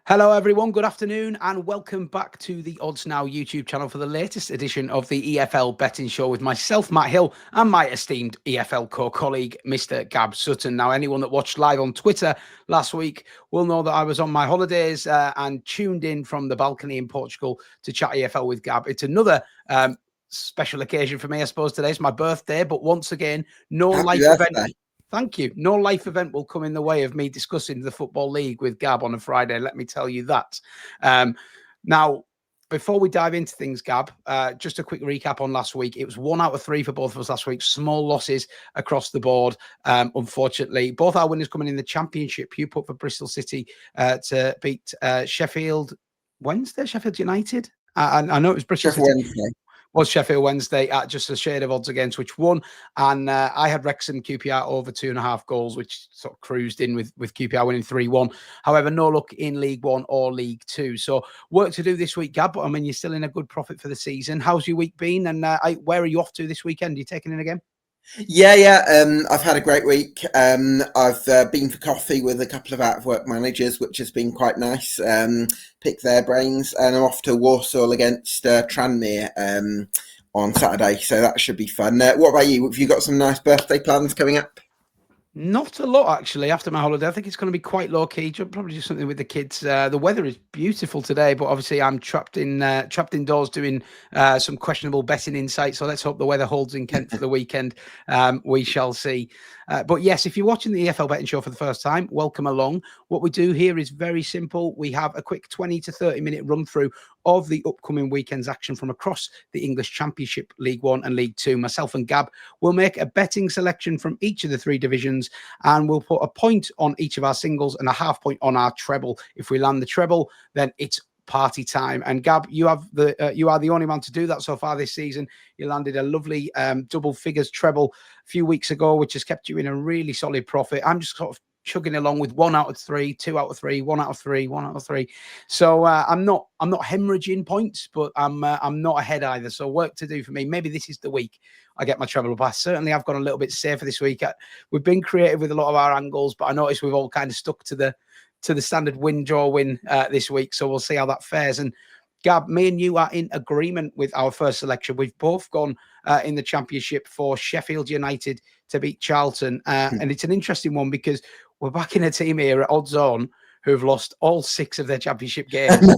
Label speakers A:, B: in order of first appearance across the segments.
A: Hello, everyone. Good afternoon, and welcome back to the Odds Now YouTube channel for the latest edition of the EFL Betting Show with myself, Matt Hill, and my esteemed EFL co-colleague, Mr. Gab Sutton. Now, anyone that watched live on Twitter last week will know that I was on my holidays and tuned in from the balcony in Portugal to chat EFL with Gab. It's another special occasion for me, I suppose. Today is my birthday, but once again, no
B: Happy
A: life
B: birthday.
A: event. Thank you. No life event will come in the way of me discussing the Football League with Gab on a Friday. Let me tell you that. Now, before we dive into things, Gab, just a quick recap on last week. It was 1 out of 3 for both of us last week. Small losses across the board, unfortunately. Both our winners coming in the Championship. You put for Bristol City to beat Sheffield United. I know it was Bristol City.
B: Wednesday.
A: Was Sheffield Wednesday at just a shade of odds against which won. And I had Wrexham QPR over 2.5 goals, which sort of cruised in with QPR winning 3-1. However, no luck in League One or League Two. So work to do this week, Gab. But I mean, you're still in a good profit for the season. How's your week been? And where are you off to this weekend? Are you taking in again?
B: Yeah. I've had a great week. I've been for coffee with a couple of out-of-work managers, which has been quite nice. Pick their brains, and I'm off to Warsaw against Tranmere on Saturday, so that should be fun. What about you? Have you got some nice birthday plans coming up?
A: Not a lot, actually, after my holiday. I think it's going to be quite low-key. Probably just something with the kids. The weather is beautiful today, but obviously I'm trapped indoors doing some questionable betting insights. So let's hope the weather holds in Kent for the weekend. We shall see. But yes, if you're watching the EFL Betting Show for the first time, welcome along. What we do here is very simple. We have a quick 20 to 30-minute run-through of the upcoming weekend's action from across the English Championship, League One and League Two. Myself and Gab will make a betting selection from each of the 3 divisions, and we'll put a point on each of our singles and a half point on our treble. If we land the treble, then it's party time. And Gab, you are the only man to do that so far this season. You landed a lovely double figures treble a few weeks ago, which has kept you in a really solid profit. I'm just sort of chugging along with 1 out of 3, 2 out of 3, 1 out of 3, 1 out of 3. So I'm not hemorrhaging points, but I'm not ahead either. So work to do for me. Maybe this is the week I get my treble up. I certainly have gone a little bit safer this week. We've been creative with a lot of our angles, but I noticed we've all kind of stuck to the standard win this week. So we'll see how that fares. And Gab, me and you are in agreement with our first selection. We've both gone in the Championship for Sheffield United to beat Charlton. And it's an interesting one because we're backing a team here at Odds On who have lost all 6 of their Championship games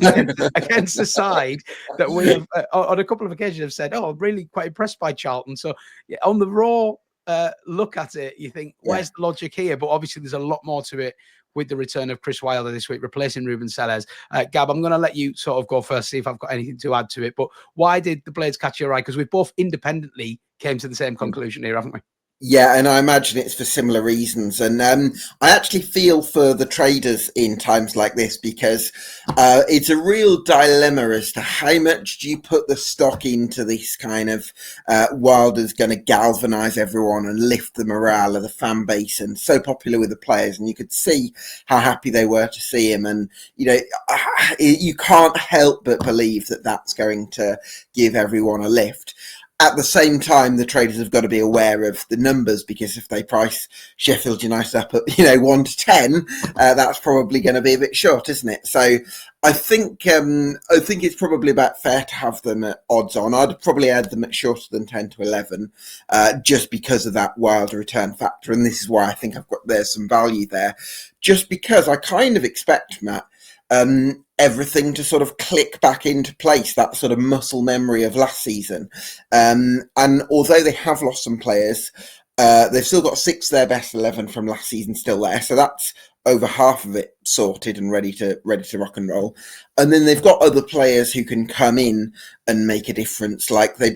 A: against the side that we have on a couple of occasions have said, I'm really quite impressed by Charlton. So on the raw look at it, you think, where's the logic here? But obviously there's a lot more to it with the return of Chris Wilder this week, replacing Ruben Sellés. Gab, I'm going to let you sort of go first, see if I've got anything to add to it. But why did the Blades catch your eye? Because we've both independently came to the same conclusion here, haven't we?
B: Yeah, and I imagine it's for similar reasons. And I actually feel for the traders in times like this because it's a real dilemma as to how much do you put the stock into this kind of Wilder's going to galvanise everyone and lift the morale of the fan base, and so popular with the players. And you could see how happy they were to see him. And, you can't help but believe that that's going to give everyone a lift. At the same time, the traders have got to be aware of the numbers, because if they price Sheffield United up at 1 to 10, that's probably going to be a bit short, isn't it? So I think it's probably about fair to have them at odds on. I'd probably add them at shorter than 10 to 11, just because of that Wilder return factor. And this is why I think there's some value there, just because I kind of expect, Matt, everything to sort of click back into place, that sort of muscle memory of last season. And although they have lost some players, they've still got 6 of their best 11 from last season still there. So that's over half of it sorted and ready to rock and roll. And then they've got other players who can come in and make a difference. Like they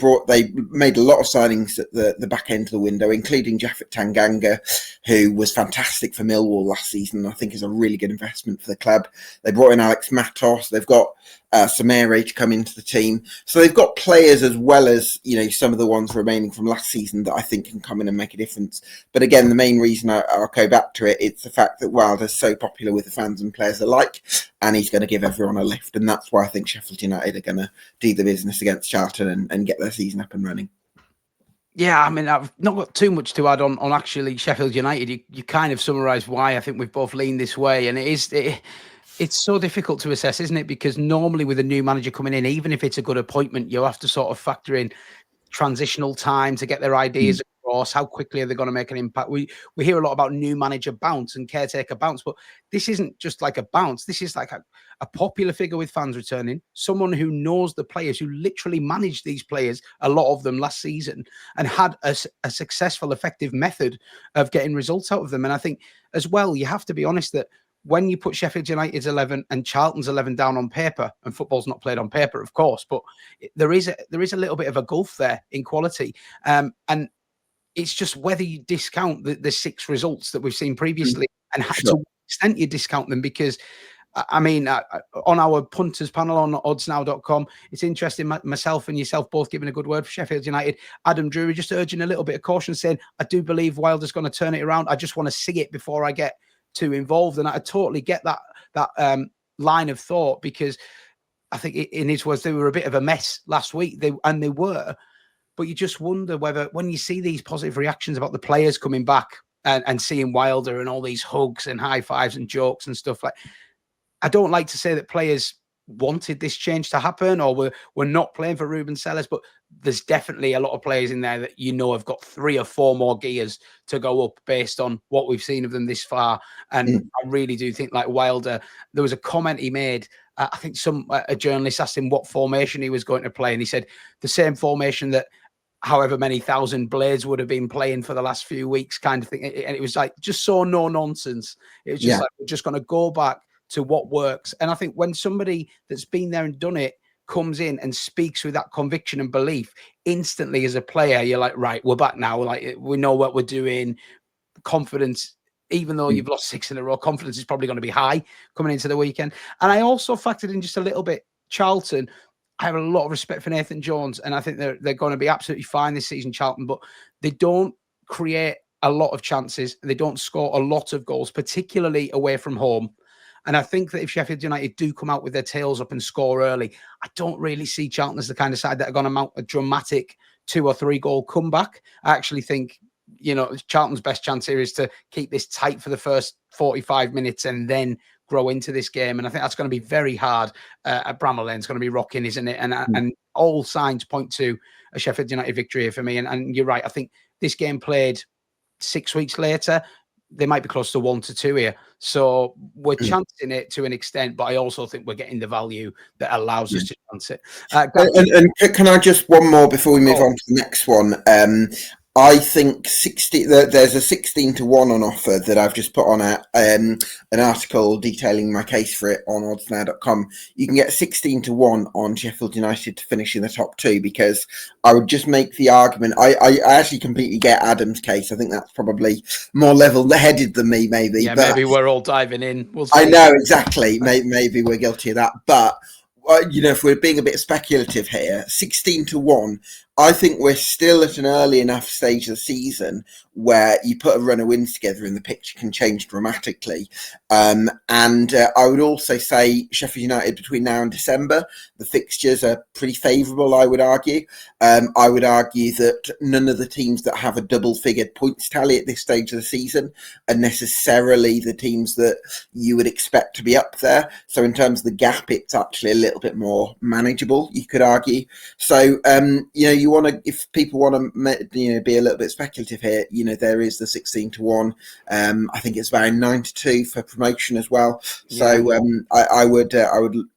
B: made a lot of signings at the back end of the window, including Japhet Tanganga, who was fantastic for Millwall last season. I think is a really good investment for the club. They brought in Alex Matos. They've got Samere to come into the team. So they've got players as well as, some of the ones remaining from last season that I think can come in and make a difference. But again, the main reason I'll go back to it, it's the fact that Wilder's so popular with the fans and players alike, and he's going to give everyone a lift. And that's why I think Sheffield United are going to do the business against Charlton and get their season up and running.
A: Yeah, I mean, I've not got too much to add on actually Sheffield United. You kind of summarised why I think we've both leaned this way, and It's so difficult to assess, isn't it? Because normally with a new manager coming in, even if it's a good appointment, you have to sort of factor in transitional time to get their ideas across. How quickly are they going to make an impact? We hear a lot about new manager bounce and caretaker bounce, but this isn't just like a bounce. This is like a popular figure with fans returning, someone who knows the players, who literally managed these players, a lot of them last season, and had a successful, effective method of getting results out of them. And I think as well, you have to be honest that when you put Sheffield United's 11 and Charlton's 11 down on paper, and football's not played on paper, of course, but there is a little bit of a gulf there in quality. And it's just whether you discount the 6 results that we've seen previously and to what extent you discount them. Because I mean, on our punters panel on oddsnow.com, it's interesting, myself and yourself both giving a good word for Sheffield United. Adam Drury just urging a little bit of caution, saying, I do believe Wilder's going to turn it around. I just want to see it before I get too involved. And I totally get that line of thought, because I think in his words, they were a bit of a mess last week. They were. But you just wonder whether, when you see these positive reactions about the players coming back and seeing Wilder and all these hugs and high fives and jokes and stuff, like, I don't like to say that players wanted this change to happen or were not playing for Ruben Sellers, but there's definitely a lot of players in there that have got 3 or 4 more gears to go up based on what we've seen of them this far. And I really do think, like Wilder, there was a comment he made. I think a journalist asked him what formation he was going to play, and he said the same formation that however many thousand Blades would have been playing for the last few weeks, kind of thing. And it was like just so no nonsense. It was just like, we're just going to go back to what works. And I think when somebody that's been there and done it comes in and speaks with that conviction and belief, instantly as a player, you're like, right, we're back now. Like, we know what we're doing. Confidence, even though you've lost 6 in a row, confidence is probably going to be high coming into the weekend. And I also factored in just a little bit Charlton. I have a lot of respect for Nathan Jones, and I think they're going to be absolutely fine this season, Charlton, but they don't create a lot of chances. They don't score a lot of goals, particularly away from home. And I think that if Sheffield United do come out with their tails up and score early, I don't really see Charlton as the kind of side that are going to mount a dramatic 2 or 3 goal comeback. I actually think, Charlton's best chance here is to keep this tight for the first 45 minutes and then grow into this game. And I think that's going to be very hard at Bramall Lane. It's going to be rocking, isn't it? And all signs point to a Sheffield United victory here for me. And you're right. I think this game played 6 weeks later, they might be close to 1-2 here. So we're chancing it to an extent, but I also think we're getting the value that allows us to chance it.
B: And can I just one more before we move on to the next one? I think there's a 16 to 1 on offer that I've just put on an article detailing my case for it on oddsnow.com. You can get 16 to 1 on Sheffield United to finish in the top 2, because I would just make the argument. I actually completely get Adam's case. I think that's probably more level-headed than me, maybe.
A: Yeah, maybe we're all diving in.
B: I know, exactly. Maybe we're guilty of that. But, if we're being a bit speculative here, 16 to 1, I think we're still at an early enough stage of the season where you put a run of wins together and the picture can change dramatically. And I would also say Sheffield United between now and December, the fixtures are pretty favourable, I would argue. I would argue that none of the teams that have a double-figured points tally at this stage of the season are necessarily the teams that you would expect to be up there. So in terms of the gap, it's actually a little bit more manageable, you could argue. So, you want to, if people want to, be a little bit speculative here, there is the 16 to 1. I think it's about 9 to 2 for promotion as well. So I would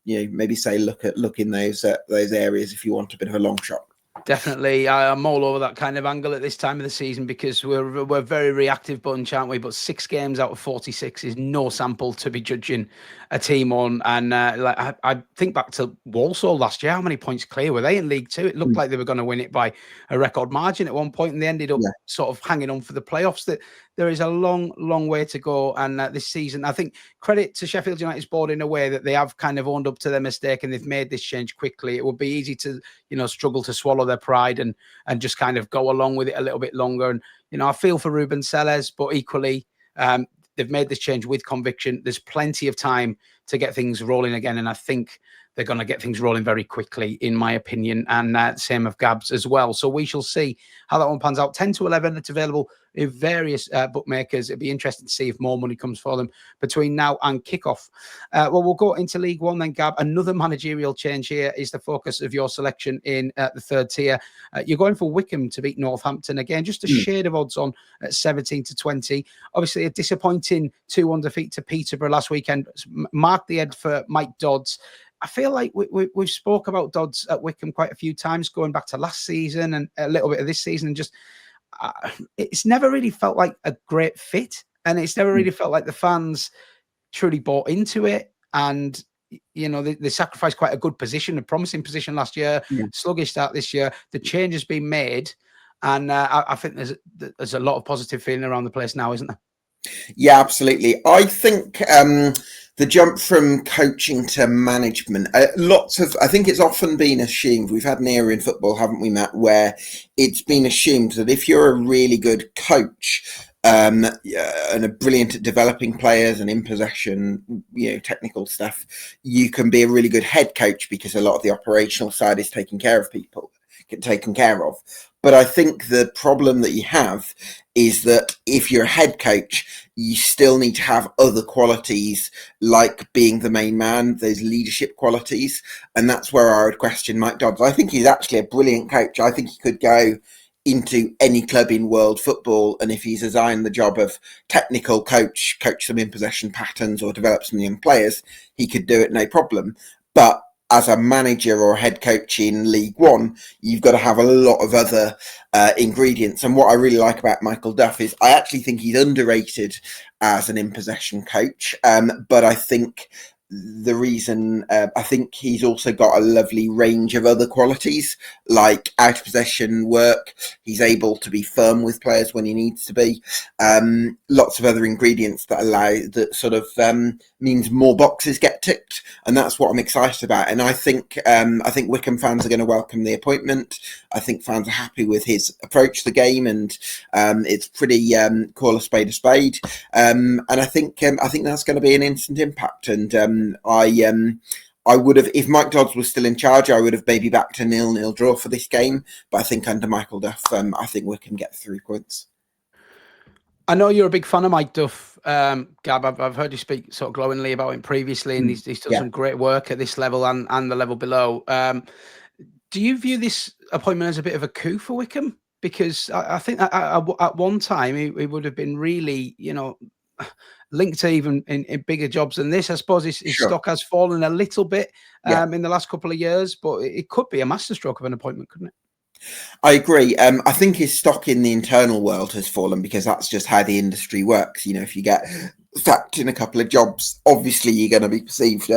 B: maybe say look in those areas if you want a bit of a long shot.
A: Definitely. I'm all over that kind of angle at this time of the season, because we're very reactive bunch, aren't we? But 6 games out of 46 is no sample to be judging a team on. And I think back to Walsall last year. How many points clear were they in League Two? It looked like they were going to win it by a record margin at one point, and they ended up sort of hanging on for the playoffs. That there is a long, long way to go. And this season, I think credit to Sheffield United's board in a way that they have kind of owned up to their mistake and they've made this change quickly. It would be easy to, struggle to swallow their pride and just kind of go along with it a little bit longer. And, I feel for Ruben Sellers, but equally, they've made this change with conviction. There's plenty of time to get things rolling again. And I think they're going to get things rolling very quickly, in my opinion, and same of Gab's as well. So we shall see how that one pans out. 10 to 11, it's available in various bookmakers. It'd be interesting to see if more money comes for them between now and kickoff. Well, we'll go into League One then, Gab. Another managerial change here is the focus of your selection in the third tier. You're going for Wickham to beat Northampton again, just a shade of odds on at 17 to 20. Obviously, a disappointing 2-1 defeat to Peterborough last weekend marked the end for Mike Dodds. I feel like we've spoke about Dodds at Wickham quite a few times, going back to last season and a little bit of this season, and just it's never really felt like a great fit, and it's never really felt like the fans truly bought into it. And you know, they sacrificed quite a good position, a promising position last year, sluggish start this year. The change has been made, and I think there's a lot of positive feeling around the place now, isn't there?
B: Yeah, absolutely. I think the jump from coaching to management, I think it's often been assumed, we've had an era in football, haven't we, Matt, where it's been assumed that if you're a really good coach and are brilliant at developing players and in possession, technical stuff, you can be a really good head coach because a lot of the operational side is taken care of. But I think the problem that you have is that if you're a head coach, you still need to have other qualities like being the main man, those leadership qualities. And that's where I would question Mike Dodds. I think he's actually a brilliant coach. I think he could go into any club in world football, and if he's assigned the job of technical coach some in possession patterns or develop some young players, he could do it no problem. But as a manager or head coach in League One, you've got to have a lot of other ingredients. And what I really like about Michael Duff is I actually think he's underrated as an in-possession coach. But I think the reason, I think he's also got a lovely range of other qualities, like out of possession work. He's able to be firm with players when he needs to be. Lots of other ingredients that sort of means more boxes get ticked, and that's what I'm excited about. And I think Wickham fans are going to welcome the appointment. I think fans are happy with his approach to the game, and it's pretty call a spade a spade. And I think that's going to be an instant impact. And I would have, if Mike Dodds was still in charge, I would have maybe backed a 0-0 draw for this game. But I think under Michael Duff, I think Wickham get 3 points.
A: I know you're a big fan of Mike Duff, Gab. I've heard you speak sort of glowingly about him previously, and he's done some great work at this level and the level below. Do you view this appointment as a bit of a coup for Wickham? Because I think at one time he would have been really, linked to even in bigger jobs than this. I suppose his stock has fallen a little bit in the last couple of years, but it could be a masterstroke of an appointment, couldn't it?
B: I agree. I think his stock in the internal world has fallen because that's just how the industry works. If you get sacked in a couple of jobs, obviously you're going to be perceived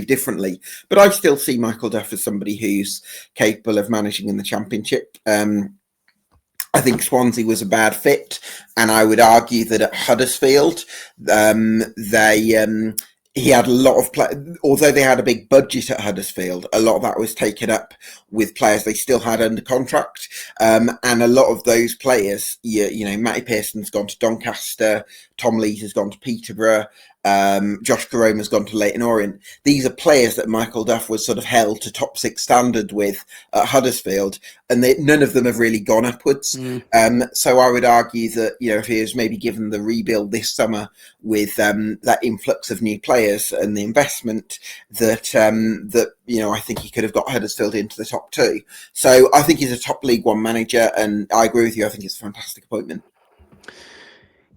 B: differently. But I still see Michael Duff as somebody who's capable of managing in the Championship. I think Swansea was a bad fit, and I would argue that at Huddersfield, he had a lot of although they had a big budget at Huddersfield, a lot of that was taken up with players they still had under contract. And a lot of those players, Matty Pearson's gone to Doncaster, Tom Lees has gone to Peterborough, Josh Carome has gone to Leyton Orient. These are players that Michael Duff was sort of held to top 6 standard with at Huddersfield, and none of them have really gone upwards. So I would argue that, if he was maybe given the rebuild this summer with that influx of new players and the investment, that I think he could have got Huddersfield into the top 2. So I think he's a top League One manager, and I agree with you. I think it's a fantastic appointment.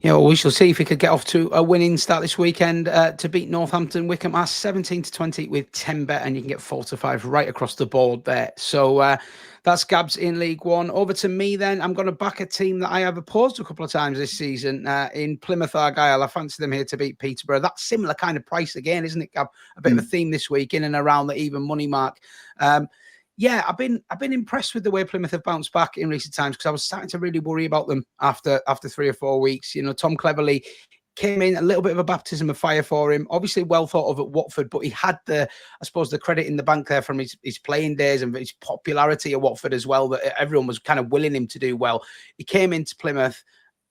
A: Yeah, well, we shall see if we could get off to a winning start this weekend to beat Northampton. Wickham are 17 to 20 with 10 bet, and you can get 4 to 5 right across the board there. So that's Gabs in League One. Over to me then. I'm going to back a team that I have opposed a couple of times this season in Plymouth Argyle. I fancy them here to beat Peterborough. That's similar kind of price again, isn't it, Gab? A bit of a theme this week, in and around the even money mark. Yeah, I've been impressed with the way Plymouth have bounced back in recent times, because I was starting to really worry about them after 3 or 4 weeks. Tom Cleverley came in, a little bit of a baptism of fire for him. Obviously well thought of at Watford, but he had the credit in the bank there from his playing days and his popularity at Watford as well, that everyone was kind of willing him to do well. He came into Plymouth.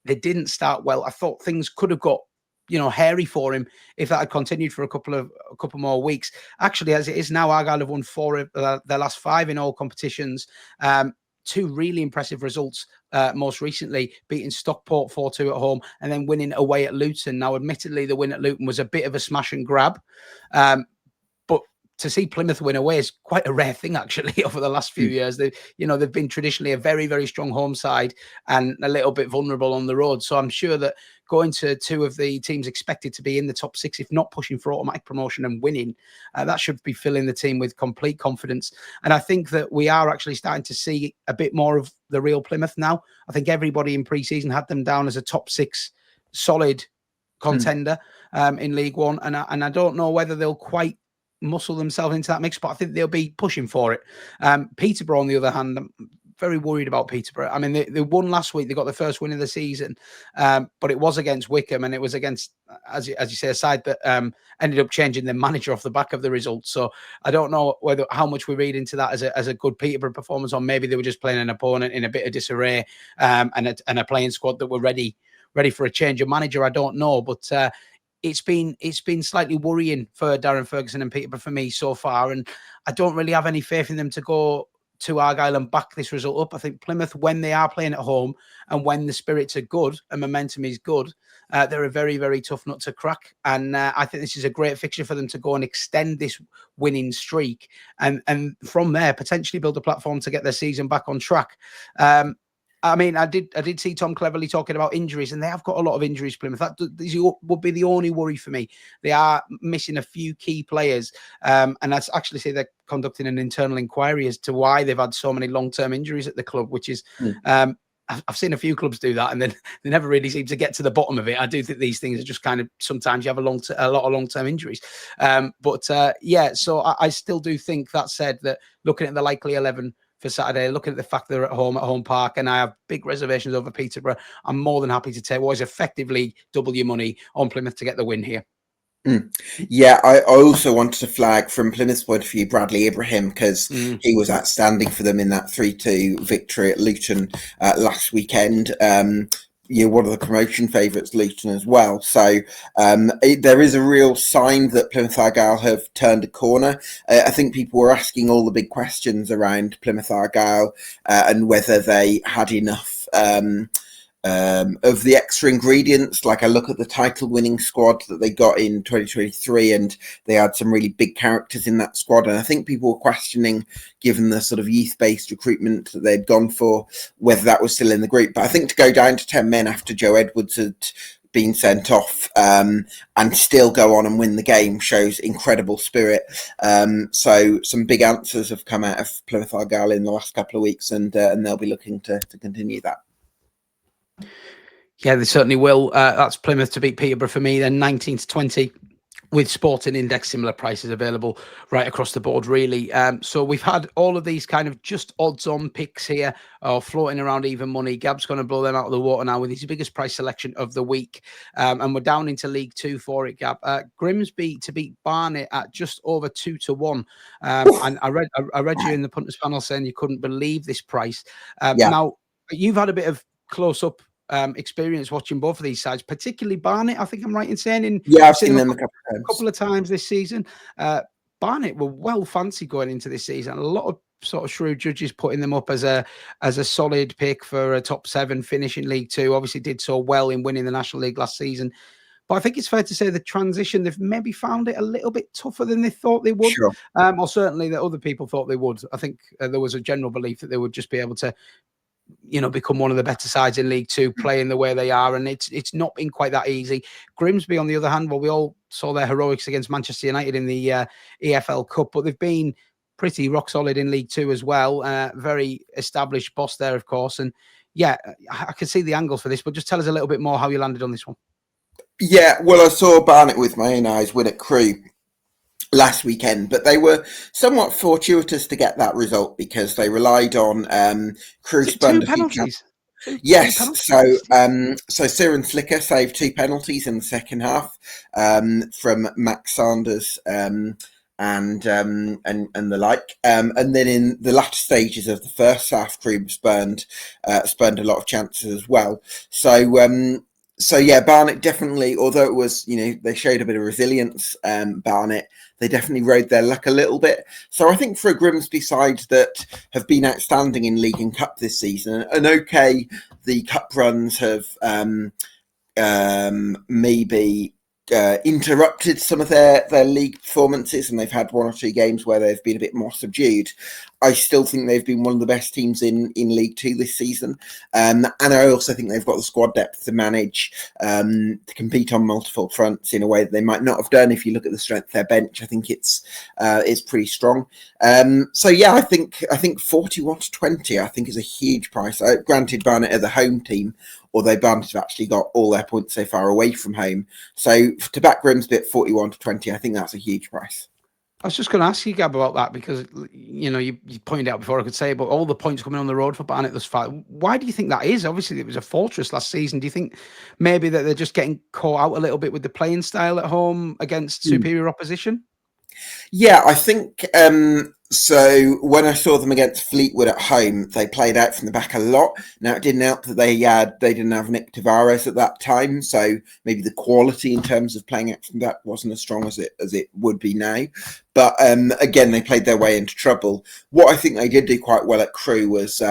A: They didn't start well. I thought things could have got hairy for him if that had continued for a couple more weeks. Actually, as it is now, Argyle have won 4 of their last 5 in all competitions. 2 really impressive results, most recently beating Stockport 4-2 at home and then winning away at Luton. Now, admittedly, the win at Luton was a bit of a smash and grab, but to see Plymouth win away is quite a rare thing, actually, over the last few years. They've been traditionally a very, very strong home side and a little bit vulnerable on the road. So I'm sure that going to 2 of the teams expected to be in the top 6, if not pushing for automatic promotion and winning, that should be filling the team with complete confidence. And I think that we are actually starting to see a bit more of the real Plymouth now. I think everybody in pre-season had them down as a top 6 solid contender in League One. And I don't know whether they'll quite muscle themselves into that mix, but I think they'll be pushing for it. Peterborough, on the other hand, I'm very worried about Peterborough. I mean, they won last week. They got the first win of the season, but it was against Wickham, and it was against, as you say, a side that ended up changing their manager off the back of the results. So I don't know how much we read into that as a good Peterborough performance, or maybe they were just playing an opponent in a bit of disarray and a playing squad that were ready for a change of manager. I don't know, but it's been slightly worrying for Darren Ferguson and Peterborough for me so far, and I don't really have any faith in them to go to Argyle and back this result up. I think Plymouth, when they are playing at home and when the spirits are good and momentum is good, they're a very, very tough nut to crack. And I think this is a great fixture for them to go and extend this winning streak and from there potentially build a platform to get their season back on track. I mean, I did see Tom Cleverley talking about injuries, and they have got a lot of injuries, Plymouth. That would be the only worry for me. They are missing a few key players, and that's actually say they're conducting an internal inquiry as to why they've had so many long-term injuries at the club, which is I've seen a few clubs do that, and then they never really seem to get to the bottom of it. I do think these things are just kind of, sometimes you have a lot of long-term injuries. So I still do think, that said, that looking at the likely 11 for Saturday, looking at the fact they're at home park, and I have big reservations over Peterborough, I'm more than happy to take what is effectively double your money on Plymouth to get the win here.
B: Yeah, I also wanted to flag from Plymouth's point of view Bradley Ibrahim, because he was outstanding for them in that 3-2 victory at Luton last weekend. One of the promotion favourites, Luton, as well. So there is a real sign that Plymouth Argyle have turned a corner. I think people were asking all the big questions around Plymouth Argyle and whether they had enough of the extra ingredients. Like, I look at the title-winning squad that they got in 2023, and they had some really big characters in that squad. And I think people were questioning, given the sort of youth-based recruitment that they'd gone for, whether that was still in the group. But I think to go down to 10 men after Joe Edwards had been sent off and still go on and win the game shows incredible spirit. So some big answers have come out of Plymouth Argyle in the last couple of weeks, and they'll be looking to continue that.
A: Yeah, they certainly will. That's Plymouth to beat Peterborough for me. Then 19-20 with Sporting Index, similar prices available right across the board, really. So we've had all of these kind of just odds-on picks here, floating around even money. Gab's going to blow them out of the water now with his biggest price selection of the week. And we're down into League Two for it, Gab. Grimsby to beat Barnet at just over 2-1. And I read you in the punters panel saying you couldn't believe this price. Now, you've had a bit of close-up experience watching both of these sides, particularly Barnet. I think I'm right in saying.
B: I've seen them a
A: couple of times this season. Barnet were well fancy going into this season. A lot of sort of shrewd judges putting them up as a solid pick for a top 7 finish in League Two. Obviously did so well in winning the National League last season. But I think it's fair to say the transition, they've maybe found it a little bit tougher than they thought they would.
B: Sure.
A: Or certainly that other people thought they would. I think there was a general belief that they would just be able to become one of the better sides in League Two, playing the way they are, and it's not been quite that easy. Grimsby, on the other hand, well, we all saw their heroics against Manchester United in the EFL Cup, but they've been pretty rock solid in League Two as well. Very established boss there, of course, and yeah, I can see the angles for this, but just tell us a little bit more how you landed on this one.
B: Yeah, well, I saw Barnet with my own eyes win at Crewe last weekend, but they were somewhat fortuitous to get that result because they relied on Crewe spurned a few penalties. Yes, so Ciaran Flicker saved 2 penalties in the second half from Max Sanders and the like, and then in the latter stages of the first half, Crewe spurned a lot of chances as well. So So yeah, Barnet definitely, although it was, they showed a bit of resilience, Barnet, they definitely rode their luck a little bit. So I think for a Grimsby side that have been outstanding in League and Cup this season, and okay, the cup runs have maybe interrupted some of their league performances, and they've had one or two games where they've been a bit more subdued. I still think they've been one of the best teams in League Two this season, and I also think they've got the squad depth to manage to compete on multiple fronts in a way that they might not have done. If you look at the strength of their bench, I think it's pretty strong. So yeah, I think 41-20, I think is a huge price. Granted, Barnet are the home team, although Barnet have actually got all their points so far away from home. So to back Grimsby at 41-20, I think that's a huge price.
A: I was just going to ask you, Gab, about that because, you pointed out before I could say, but all the points coming on the road for Barnet thus far. Why do you think that is? Obviously, it was a fortress last season. Do you think maybe that they're just getting caught out a little bit with the playing style at home against superior opposition?
B: Yeah, I think so. When I saw them against Fleetwood at home, they played out from the back a lot. Now it didn't help that they didn't have Nick Tavares at that time, so maybe the quality in terms of playing out from the back wasn't as strong as it would be now. But again, they played their way into trouble. What I think they did do quite well at Crewe was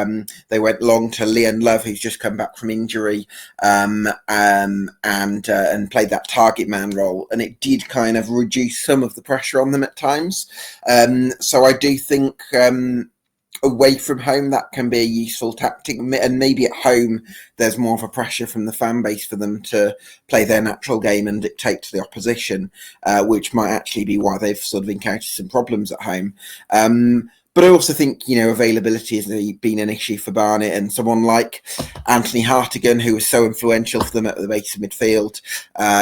B: they went long to Leon Love, who's just come back from injury, and played that target man role, and it did kind of reduce some of the pressure on them at times. So I do think away from home that can be a useful tactic, and maybe at home there's more of a pressure from the fan base for them to play their natural game and dictate to the opposition, which might actually be why they've sort of encountered some problems at home. But I also think, availability has been an issue for Barnet, and someone like Anthony Hartigan, who was so influential for them at the base of midfield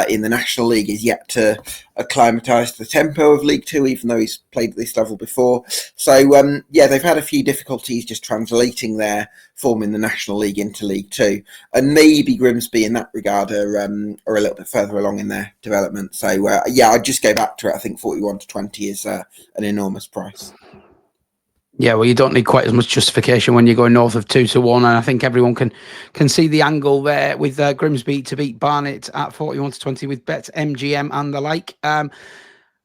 B: in the National League, is yet to acclimatise to the tempo of League Two, even though he's played at this level before. So, they've had a few difficulties just translating their form in the National League into League Two. And maybe Grimsby in that regard are a little bit further along in their development. So, I'd just go back to it. I think 41-20 is an enormous price.
A: Yeah, well, you don't need quite as much justification when you're going north of 2-1, and I think everyone can see the angle there with Grimsby to beat Barnet at 41-20 with Bet MGM and the like.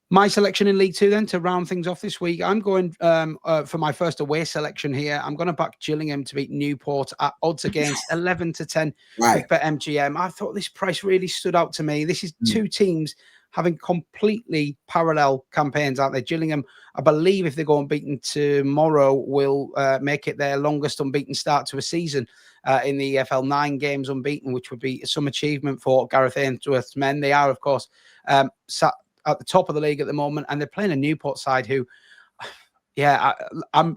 A: My selection in League Two then to round things off this week, I'm going for my first away selection here. I'm going to back Gillingham to beat Newport at odds against 11-10 with Bet MGM. I thought this price really stood out to me. This is two teams having completely parallel campaigns, aren't they? Gillingham, I believe, if they go unbeaten tomorrow, will make it their longest unbeaten start to a season in the EFL, 9 games unbeaten, which would be some achievement for Gareth Ainsworth's men. They are, of course, sat at the top of the league at the moment, and they're playing a Newport side who,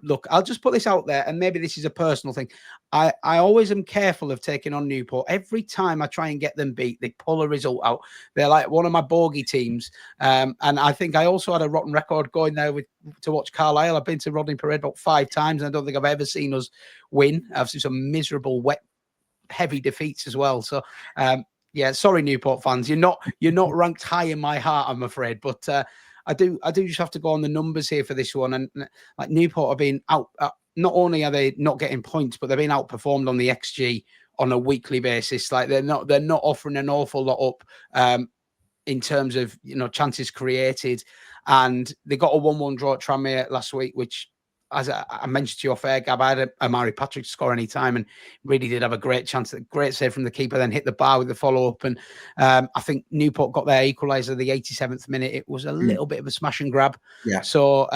A: look, I'll just put this out there, and maybe this is a personal thing. I always am careful of taking on Newport. Every time I try and get them beat, they pull a result out. They're like one of my bogey teams. And I think I also had a rotten record going there to watch Carlisle. I've been to Rodney Parade about 5 times, and I don't think I've ever seen us win. I've seen some miserable, wet, heavy defeats as well. So, sorry, Newport fans, you're not ranked high in my heart, I'm afraid. But I do just have to go on the numbers here for this one. And like Newport are being out. Not only are they not getting points, but they're being outperformed on the XG on a weekly basis. Like they're not offering an awful lot up in terms of chances created. And they got a 1-1 draw at Tranmere last week, which, as I mentioned to you off air, Gab, I had Amari Patrick to score any time and really did have a great chance. A great save from the keeper, then hit the bar with the follow-up. And I think Newport got their equaliser the 87th minute. It was a little bit of a smash and grab.
B: Yeah.
A: So,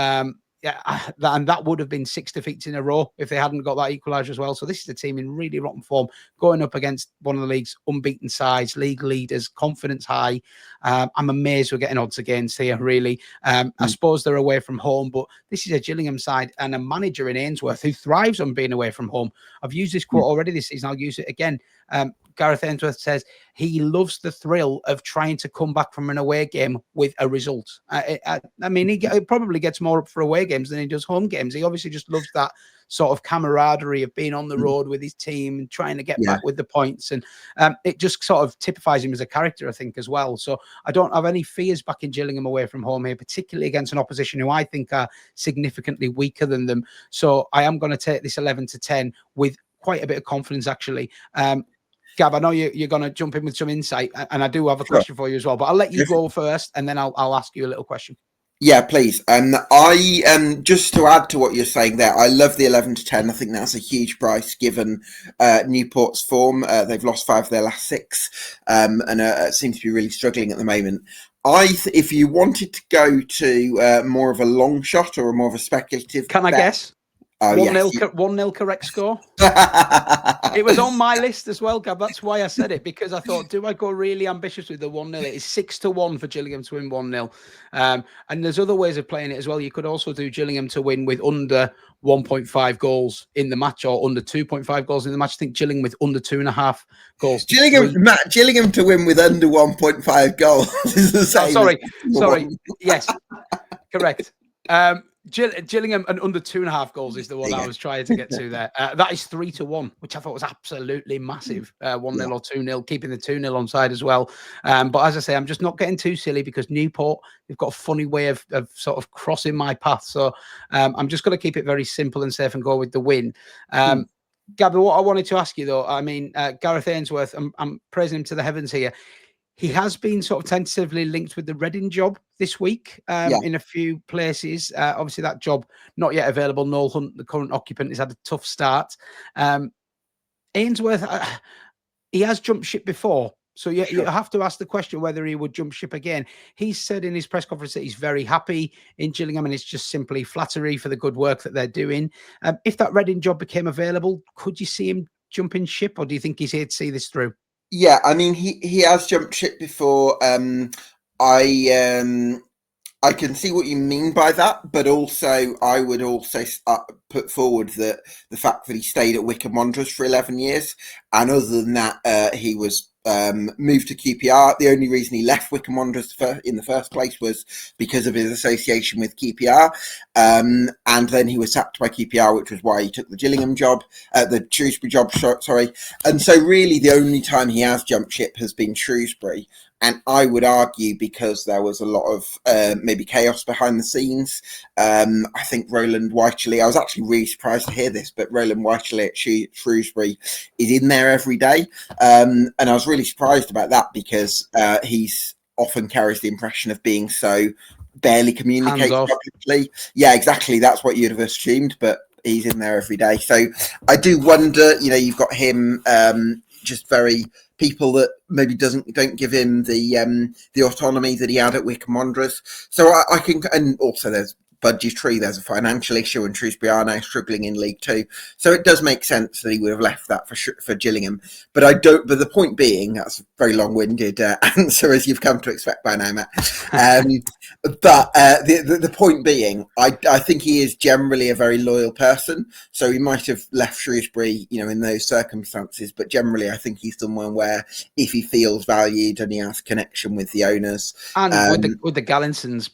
A: and that would have been 6 defeats in a row if they hadn't got that equaliser as well. So this is a team in really rotten form, going up against one of the league's unbeaten sides, league leaders, confidence high. I'm amazed we're getting odds against here, really. I suppose they're away from home, but this is a Gillingham side and a manager in Ainsworth who thrives on being away from home. I've used this quote already this season. I'll use it again. Gareth Ainsworth says he loves the thrill of trying to come back from an away game with a result. I mean, he probably gets more up for away games than he does home games. He obviously just loves that sort of camaraderie of being on the road with his team and trying to get back with the points. And it just sort of typifies him as a character, I think, as well. So I don't have any fears backing Gillingham away from home here, particularly against an opposition who I think are significantly weaker than them. So I am going to take this 11-10 with quite a bit of confidence, actually. Gab, I know you're going to jump in with some insight, and I do have a question for you as well, but I'll let you go first, and then I'll ask you a little question.
B: Yeah, please. I just to add to what you're saying there, I love the 11 to 10. I think that's a huge price given Newport's form. They've lost 5 of their last 6, and seem to be really struggling at the moment. If you wanted to go to more of a long shot or a more of a speculative,
A: can I guess?
B: Oh,
A: 1-0 correct score. It was on my list as well, Gab. That's why I said it, because I thought, do I go really ambitious with the 1-0? It is 6-1 for Gillingham to win 1-0. And there's other ways of playing it as well. You could also do Gillingham to win with under 1.5 goals in the match, or under 2.5 goals in the match. I think Gillingham with under 2.5 goals.
B: Gillingham to win with under 1.5 goals is the same.
A: Oh, sorry. Yes, correct. Gillingham and under 2.5 goals is the one I was trying to get to there. That is 3-1, which I thought was absolutely massive. 1-0 or 2-0, keeping the 2-0 onside as well. But as I say, I'm just not getting too silly, because Newport, they've got a funny way of sort of crossing my path. So I'm just going to keep it very simple and safe and go with the win. Gabby, what I wanted to ask you though, I mean, Gareth Ainsworth, I'm praising him to the heavens here. He has been sort of tentatively linked with the Reading job this week in a few places. Obviously, that job not yet available. Noel Hunt, the current occupant, has had a tough start. Ainsworth, he has jumped ship before. So you have to ask the question whether he would jump ship again. He said in his press conference that he's very happy in Gillingham, and it's just simply flattery for the good work that they're doing. If that Reading job became available, could you see him jumping ship, or do you think he's here to see this through?
B: Yeah, I mean, he has jumped ship before. I can see what you mean by that, but also I would also put forward that the fact that he stayed at Wycombe Wanderers for 11 years, and other than that, he was moved to QPR. The only reason he left Wycombe Wanderers in the first place was because of his association with QPR, and then he was sacked by QPR, which was why he took the Gillingham job, the Shrewsbury job, sorry. And so really the only time he has jumped ship has been Shrewsbury. And I would argue because there was a lot of maybe chaos behind the scenes. I think Roland Whiteley, I was actually really surprised to hear this, but Roland Whiteley at Shrewsbury is in there every day. And I was really surprised about that, because he's often carries the impression of being so barely communicates publicly. Yeah, exactly. That's what you'd have assumed, but he's in there every day. So I do wonder, you've got him just very... people that maybe don't give him the autonomy that he had at Wycombe Wanderers. So I can, and also there's budgetary, there's a financial issue, and Shrewsbury are now struggling in League Two. So it does make sense that he would have left that for Gillingham. But But the point being, that's a very long-winded answer, as you've come to expect by now, Matt. But the point being, I think he is generally a very loyal person. So he might have left Shrewsbury, in those circumstances. But generally, I think he's someone where if he feels valued and he has connection with the owners,
A: and with the Gallinsons,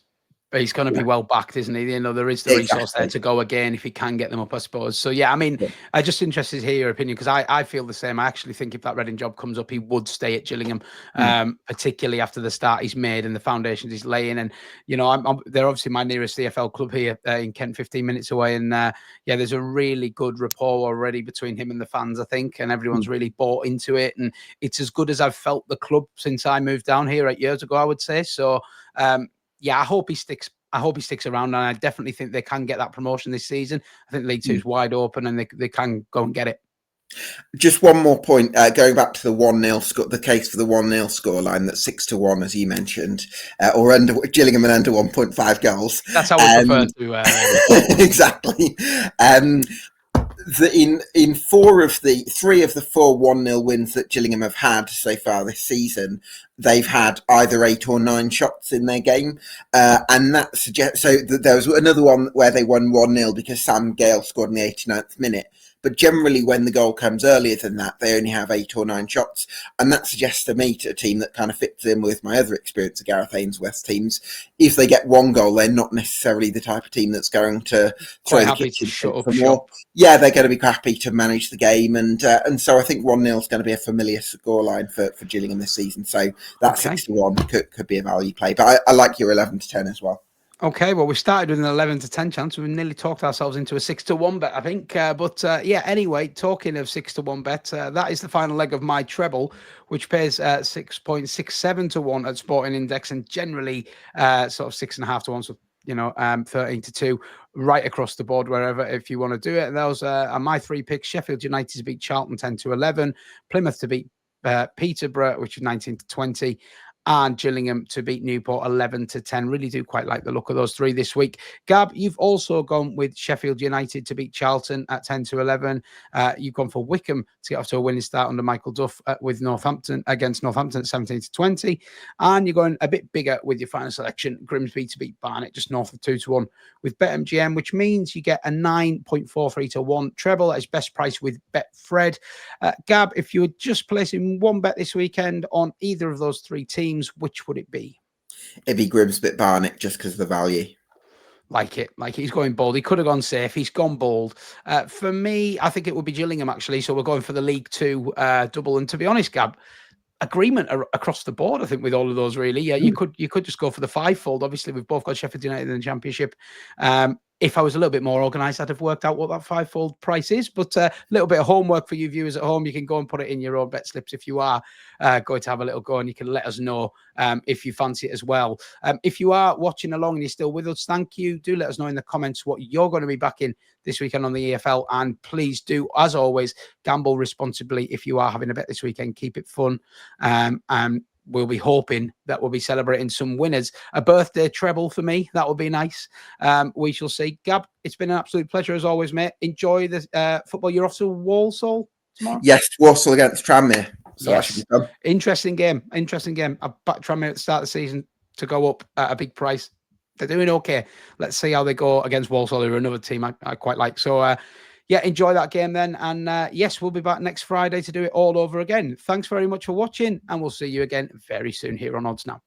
A: he's going to be well backed, isn't he? There is the resource there to go again if he can get them up, I suppose. So, yeah, I mean, I'm just interested to hear your opinion, because I feel the same. I actually think if that Reading job comes up, he would stay at Gillingham, particularly after the start he's made and the foundations he's laying. And, they're obviously my nearest EFL club here in Kent, 15 minutes away. And, there's a really good rapport already between him and the fans, I think, and everyone's really bought into it. And it's as good as I've felt the club since I moved down here 8 years ago, I would say. So, I hope he sticks. I hope he sticks around, and I definitely think they can get that promotion this season. I think League Two is wide open, and they can go and get it.
B: Just one more point, going back to the 1-0 score, the case for the 1-0 scoreline, that's 6-1, as you mentioned, or under Gillingham and under 1.5 goals.
A: That's how we prefer to.
B: Exactly. In three of the 4 1-0 wins that Gillingham have had so far this season, they've had either 8 or 9 shots in their game, and that suggests. So there was another one where they won 1-0 because Sam Gale scored in the 89th minute. But generally, when the goal comes earlier than that, they only have 8 or 9 shots. And that suggests to me, to a team that kind of fits in with my other experience of Gareth Ainsworth's teams, if they get 1 goal, they're not necessarily the type of team that's going to throw the kitchen for more. Yeah, they're going to be happy to manage the game. And so I think 1-0 is going to be a familiar scoreline for Gillingham this season. So that 6-1 could be a value play. But I like your 11 to 10 as well.
A: Okay, well, we started with an 11 to 10 chance. We've nearly talked ourselves into a 6 to 1 bet, I think. Yeah, anyway, talking of 6 to 1 bet, that is the final leg of my treble, which pays 6.67 to 1 at Sporting Index and generally sort of 6.5 to 1. So, 13 to 2 right across the board, wherever, if you want to do it. Those are my three picks: Sheffield United to beat Charlton 10 to 11, Plymouth to beat Peterborough, which is 19 to 20, and Gillingham to beat Newport 11 to 10. Really do quite like the look of those three this week. Gab, you've also gone with Sheffield United to beat Charlton at 10 to 11. You've gone for Wickham to get off to a winning start under Michael Duff with Northampton against Northampton at 17 to 20. And you're going a bit bigger with your final selection, Grimsby to beat Barnet, just north of 2 to 1 with BetMGM, which means you get a 9.43 to 1 treble at its best price with Betfred. Gab, if you were just placing one bet this weekend on either of those three teams, which would it be?
B: It'd be Grimsby Barnet just because of the value.
A: Like it. He's going bold. He could have gone safe. He's gone bold. For me, I think it would be Gillingham, actually. So we're going for the League Two double. And to be honest, Gab, agreement across the board, I think, with all of those, really. Yeah, you could just go for the fivefold. Obviously, we've both got Sheffield United in the Championship. If I was a little bit more organised, I'd have worked out what that fivefold price is. But a little bit of homework for you viewers at home. You can go and put it in your own bet slips if you are going to have a little go, and you can let us know if you fancy it as well. If you are watching along and you're still with us, thank you. Do let us know in the comments what you're going to be backing this weekend on the EFL. And please do, as always, gamble responsibly. If you are having a bet this weekend, keep it fun. And we'll be hoping that we'll be celebrating some winners. A birthday treble for me. That would be nice. We shall see. Gab, it's been an absolute pleasure as always, mate. Enjoy the football. You're off to Walsall tomorrow?
B: Yes, Walsall against Tranmere. So
A: yes.
B: That should be fun.
A: Interesting game. I backed Tranmere at the start of the season to go up at a big price. They're doing okay. Let's see how they go against Walsall, who are another team I quite like. So, yeah, enjoy that game then. And yes, we'll be back next Friday to do it all over again. Thanks very much for watching, and we'll see you again very soon here on Odds Now.